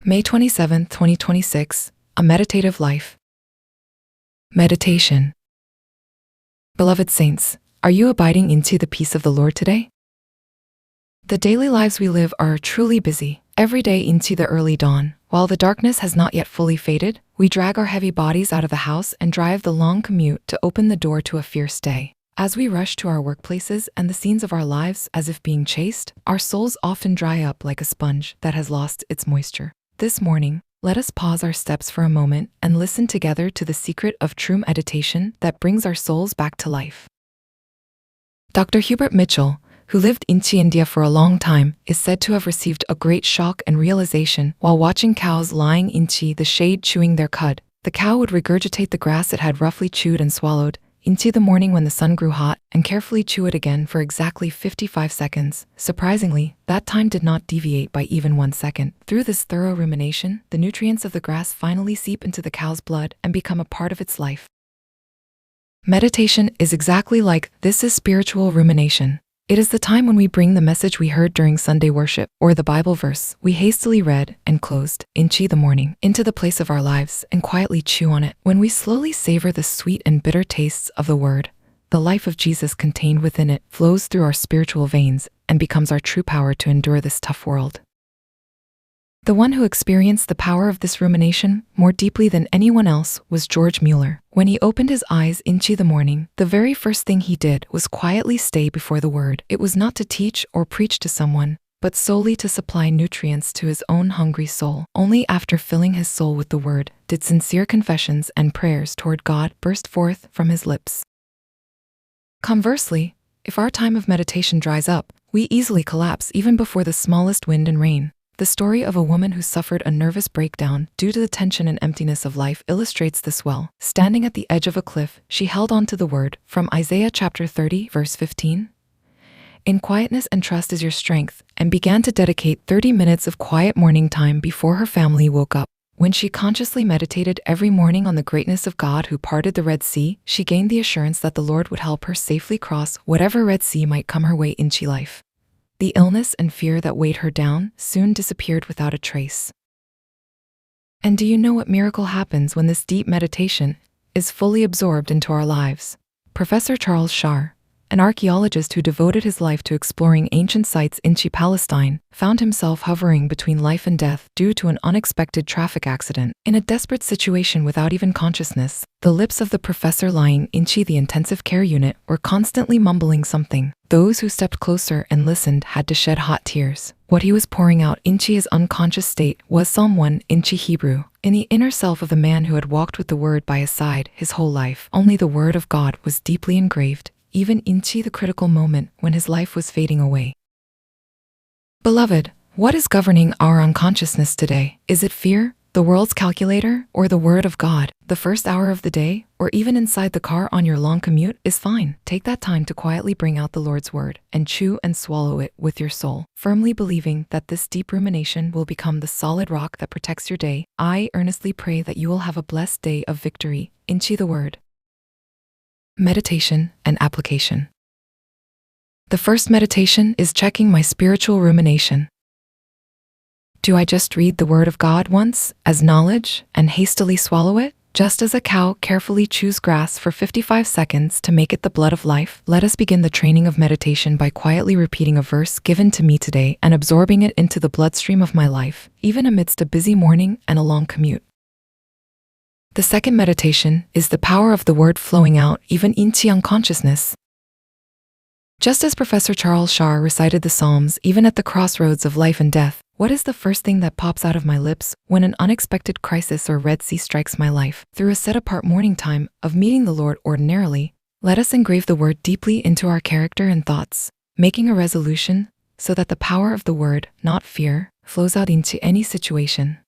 May 27, 2026, A Meditative Life. Meditation. Beloved saints, are you abiding into the peace of the Lord today? The daily lives we live are truly busy. Every day into the early dawn, while the darkness has not yet fully faded, we drag our heavy bodies out of the house and drive the long commute to open the door to a fierce day. As we rush to our workplaces and the scenes of our lives as if being chased, our souls often dry up like a sponge that has lost its moisture. This morning, let us pause our steps for a moment and listen together to the secret of true meditation that brings our souls back to life. Dr. Hubert Mitchell, who lived in India for a long time, is said to have received a great shock and realization while watching cows lying in the shade chewing their cud. The cow would regurgitate the grass it had roughly chewed and swallowed into the morning when the sun grew hot and carefully chew it again for exactly 55 seconds. Surprisingly, that time did not deviate by even 1 second. Through this thorough rumination, the nutrients of the grass finally seep into the cow's blood and become a part of its life. Meditation is exactly like this is spiritual rumination. It is the time when we bring the message we heard during Sunday worship, or the Bible verse we hastily read and closed in the morning, into the place of our lives and quietly chew on it. When we slowly savor the sweet and bitter tastes of the Word, the life of Jesus contained within it flows through our spiritual veins and becomes our true power to endure this tough world. The one who experienced the power of this rumination more deeply than anyone else was George Mueller. When he opened his eyes into the morning, the very first thing he did was quietly stay before the Word. It was not to teach or preach to someone, but solely to supply nutrients to his own hungry soul. Only after filling his soul with the Word did sincere confessions and prayers toward God burst forth from his lips. Conversely, if our time of meditation dries up, we easily collapse even before the smallest wind and rain. The story of a woman who suffered a nervous breakdown due to the tension and emptiness of life illustrates this well. Standing at the edge of a cliff, she held on to the word from Isaiah chapter 30, verse 15. In quietness and trust is your strength, and began to dedicate 30 minutes of quiet morning time before her family woke up. When she consciously meditated every morning on the greatness of God who parted the Red Sea, she gained the assurance that the Lord would help her safely cross whatever Red Sea might come her way into life. The illness and fear that weighed her down soon disappeared without a trace. And do you know what miracle happens when this deep meditation is fully absorbed into our lives? Professor Charles Shar, an archaeologist who devoted his life to exploring ancient sites in Palestine, found himself hovering between life and death due to an unexpected traffic accident. In a desperate situation without even consciousness, the lips of the professor lying in the intensive care unit were constantly mumbling something. Those who stepped closer and listened had to shed hot tears. What he was pouring out in his unconscious state was Psalm 1 in Hebrew. In the inner self of the man who had walked with the Word by his side his whole life, only the Word of God was deeply engraved, even into the critical moment when his life was fading away. Beloved, what is governing our unconsciousness today? Is it fear, the world's calculator, or the Word of God? The first hour of the day, or even inside the car on your long commute, is fine. Take that time to quietly bring out the Lord's Word and chew and swallow it with your soul, firmly believing that this deep rumination will become the solid rock that protects your day. I earnestly pray that you will have a blessed day of victory into the Word. Meditation and application. The first meditation is checking my spiritual rumination. Do I just read the Word of God once as knowledge and hastily swallow it? Just as a cow carefully chews grass for 55 seconds to make it the blood of life, let us begin the training of meditation by quietly repeating a verse given to me today and absorbing it into the bloodstream of my life, even amidst a busy morning and a long commute. The second meditation is the power of the Word flowing out even into unconsciousness. Just as Professor Charles Shar recited the Psalms even at the crossroads of life and death, what is the first thing that pops out of my lips when an unexpected crisis or Red Sea strikes my life? Through a set-apart morning time of meeting the Lord ordinarily, let us engrave the Word deeply into our character and thoughts, making a resolution so that the power of the Word, not fear, flows out into any situation.